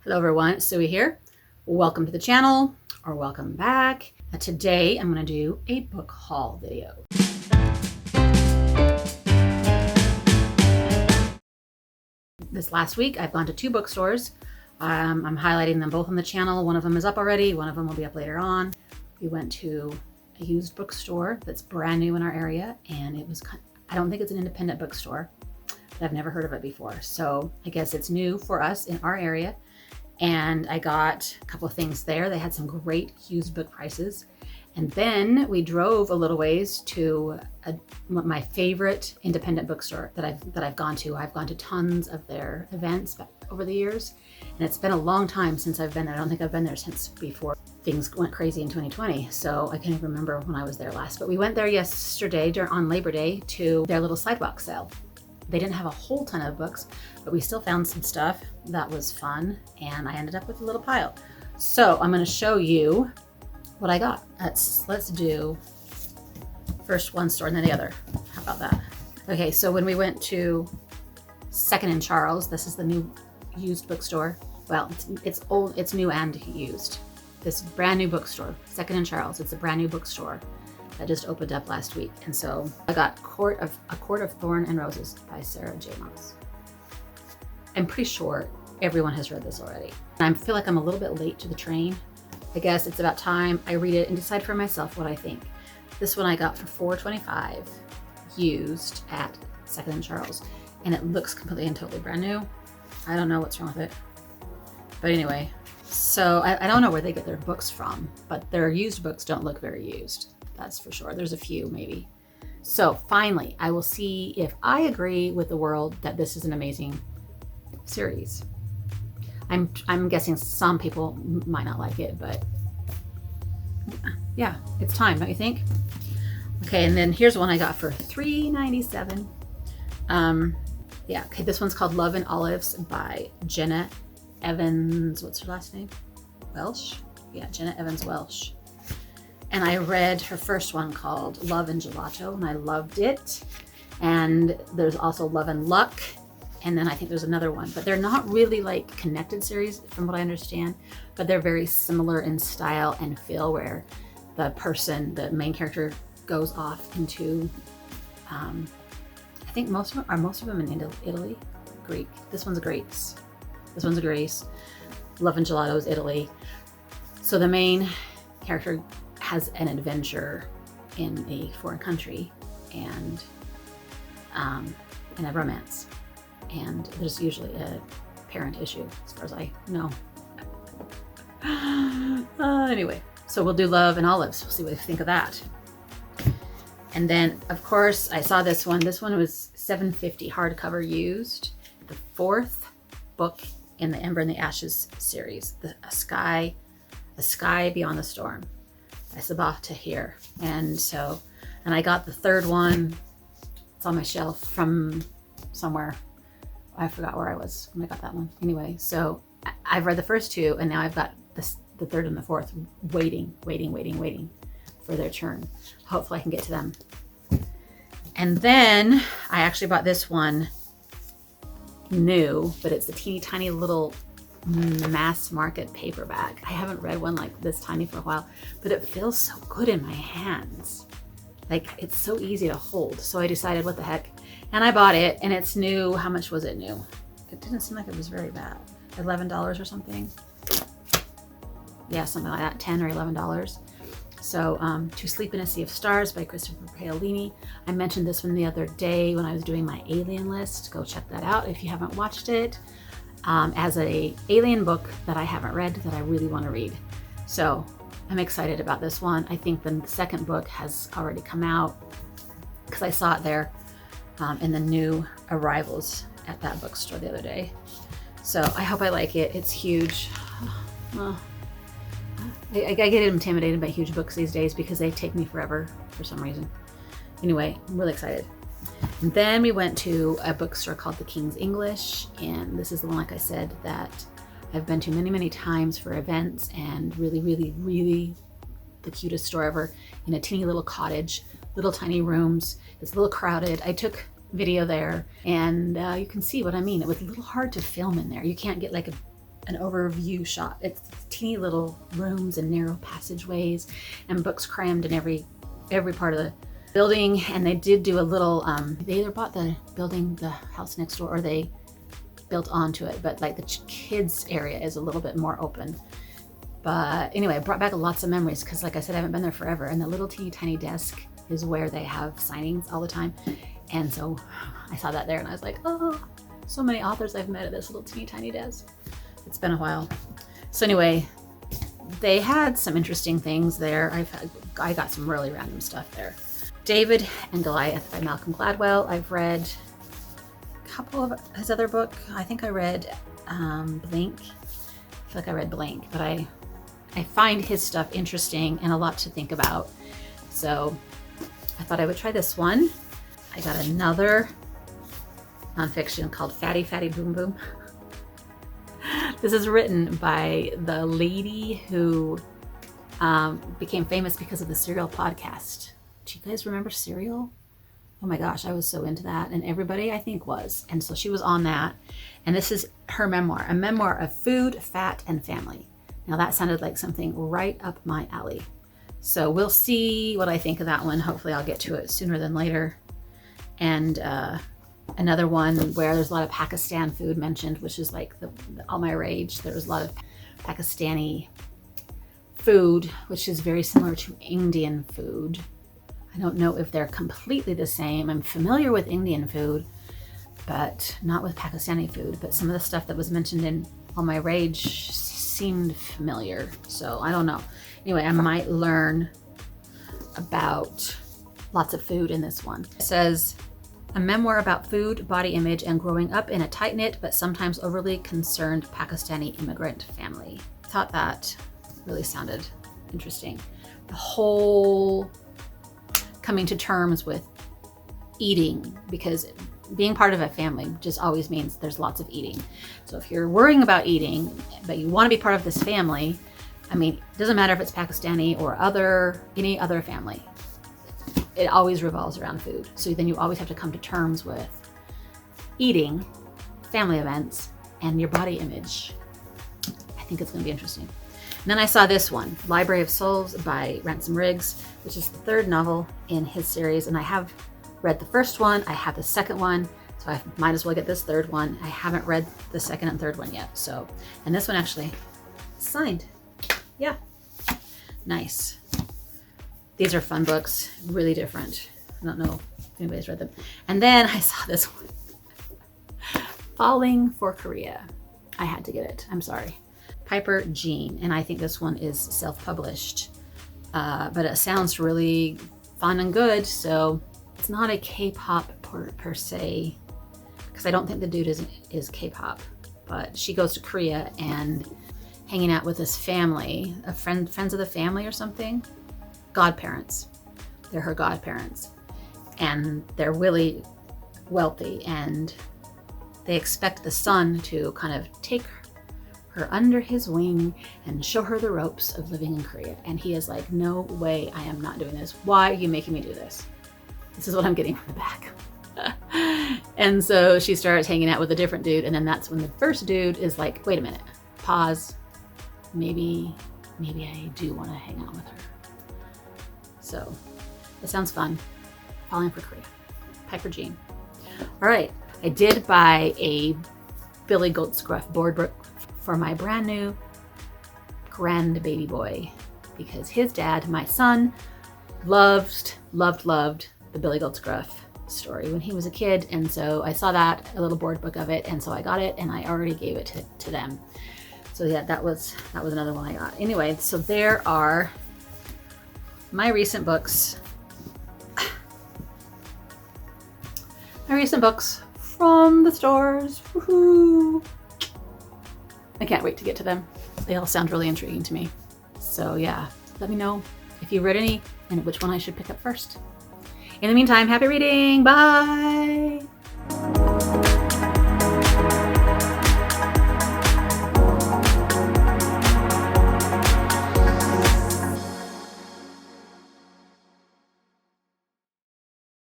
Hello everyone, it's Suey here. Welcome to the channel, or welcome back. Today I'm going to do a book haul video. This last week I've gone to two bookstores. I'm highlighting them both on the channel. One of them is up already, one of them will be up later on. We went to a used bookstore that's brand new in our area, and it was, I don't think it's an independent bookstore, but I've never heard of it before. So I guess it's new for us in our area. And I got a couple of things there. They had some great used book prices. And then we drove a little ways to my favorite independent bookstore that I've gone to. I've gone to tons of their events over the years, and it's been a long time since I've been there. I don't think I've been there since before things went crazy in 2020. So I can't even remember when I was there last. But we went there yesterday on Labor Day to their little sidewalk sale. They didn't have a whole ton of books, but we still found some stuff that was fun, and I ended up with a little pile. So I'm going to show you what I got. Let's do first one store and then the other. How about that? Okay, so when we went to 2nd and Charles, this is the new used bookstore. Well, it's old, it's new and used. This brand new bookstore, 2nd and Charles. It's a brand new bookstore that just opened up last week. And so I got A Court of Thorn and Roses by Sarah J. Maas. I'm pretty sure everyone has read this already. I feel like I'm a little bit late to the train. I guess it's about time I read it and decide for myself what I think. This one I got for $4.25 used at 2nd and Charles, and it looks completely and totally brand new. I don't know what's wrong with it. But anyway, so I don't know where they get their books from, but their used books don't look very used. That's for sure. There's a few maybe. So finally, I will see if I agree with the world that this is an amazing series. I'm guessing some people might not like it, but yeah, it's time, don't you think? Okay, and then here's one I got for $3.97. Yeah, okay, this one's called Love and Olives by Jenna Evans. What's her last name? Welsh? Yeah, Jenna Evans Welsh. And I read her first one called Love and Gelato, and I loved it. And there's also Love and Luck. And then I think there's another one, but they're not really like connected series from what I understand, but they're very similar in style and feel, where the main character goes off into, I think most of them in Italy, Greek. This one's Greece. This one's Greece. Love and Gelato is Italy. So the main character has an adventure in a foreign country and a romance. And there's usually a parent issue, as far as I know. Anyway, so we'll do Love and Olives. We'll see what we think of that. And then, of course, I saw this one. This one was $7.50 hardcover used. The 4th book in the Ember and the Ashes series, A Sky Beyond the Storm by Sabah Tahir. And I got the 3rd one. It's on my shelf from somewhere. I forgot where I was when I got that one. Anyway, so I've read the first 2, and now I've got the 3rd and the 4th waiting for their turn. Hopefully I can get to them. And then I actually bought this one new, but it's a teeny tiny little mass market paperback. I haven't read one like this tiny for a while, but it feels so good in my hands. Like, it's so easy to hold. So I decided, what the heck? And I bought it, and it's new. How much was it new? It didn't seem like it was very bad. $11 or something. Yeah, something like that, $10 or $11. So To Sleep in a Sea of Stars by Christopher Paolini. I mentioned this one the other day when I was doing my alien list. Go check that out if you haven't watched it. As a alien book that I haven't read that I really want to read. So I'm excited about this one. I think the 2nd book has already come out because I saw it there in the new arrivals at that bookstore the other day. So I hope I like it. It's huge. I get intimidated by huge books these days because they take me forever for some reason. Anyway, I'm really excited. And then we went to a bookstore called The King's English, and this is the one, like I said, that I've been to many, many times for events, and really, really, really the cutest store ever, in a teeny little cottage, little tiny rooms. It's a little crowded. I took video there, and you can see what I mean. It was a little hard to film in there. You can't get like an overview shot. It's teeny little rooms and narrow passageways and books crammed in every part of the building. And they did do a little, they either bought the building, the house next door, or they built onto it. But like the kids area is a little bit more open. But anyway, it brought back lots of memories because like I said, I haven't been there forever. And the little teeny tiny desk is where they have signings all the time. And so I saw that there and I was like, oh, so many authors I've met at this little teeny tiny desk. It's been a while. So anyway, they had some interesting things there. I got some really random stuff there. David and Goliath by Malcolm Gladwell. I've read a couple of his other book. I think I read Blink. I feel like I read Blink, but I find his stuff interesting and a lot to think about. So I thought I would try this one. I got another nonfiction called Fatty Fatty Boom Boom. This is written by the lady who became famous because of the Serial podcast. Do you guys remember Serial? Oh my gosh, I was so into that, and everybody I think was. And so she was on that, and this is her memoir, a memoir of food, fat, and family. Now that sounded like something right up my alley. So we'll see what I think of that one. Hopefully I'll get to it sooner than later. And another one where there's a lot of Pakistan food mentioned, which is like all my rage. There was a lot of Pakistani food, which is very similar to Indian food. I don't know if they're completely the same. I'm familiar with Indian food, but not with Pakistani food. But some of the stuff that was mentioned in All My Rage seemed familiar. So I don't know. Anyway, I might learn about lots of food in this one. It says, a memoir about food, body image, and growing up in a tight-knit but sometimes overly concerned Pakistani immigrant family. Thought that really sounded interesting. The whole coming to terms with eating, because being part of a family just always means there's lots of eating. So if you're worrying about eating, but you want to be part of this family, I mean, it doesn't matter if it's Pakistani or any other family. It always revolves around food. So then you always have to come to terms with eating, family events, and your body image. I think it's going to be interesting. And then I saw this one, Library of Souls by Ransom Riggs, which is the third novel in his series. And I have read the first one. I have the second one. So I might as well get this third one. I haven't read the second and third one yet. So, and this one actually signed. Yeah, nice. These are fun books, really different. I don't know if anybody's read them. And then I saw this one, Falling for Korea. I had to get it, I'm sorry. Piper Jean, and I think this one is self-published, but it sounds really fun and good. So it's not a K-pop per se, because I don't think the dude is K-pop, but she goes to Korea and hanging out with this family, friends of the family or something. Godparents. They're her godparents. And they're really wealthy, and they expect the son to kind of take her under his wing and show her the ropes of living in Korea. And he is like, no way, I am not doing this. Why are you making me do this? This is what I'm getting from the back. And so she starts hanging out with a different dude, and then that's when the first dude is like, wait a minute, pause. Maybe I do want to hang out with her. So it sounds fun. Falling for Korea. Piper Jean. All right. I did buy a Billy Goatsgruff board book for my brand new grand baby boy, because his dad, my son, loved the Billy Goatsgruff story when he was a kid. And so I saw that, a little board book of it. And so I got it, and I already gave it to them. So yeah, that was another one I got. Anyway, so there are my recent books. My recent books from the stores. Woohoo! I can't wait to get to them. They all sound really intriguing to me. So yeah, let me know if you read any and which one I should pick up first. In the meantime, happy reading. Bye!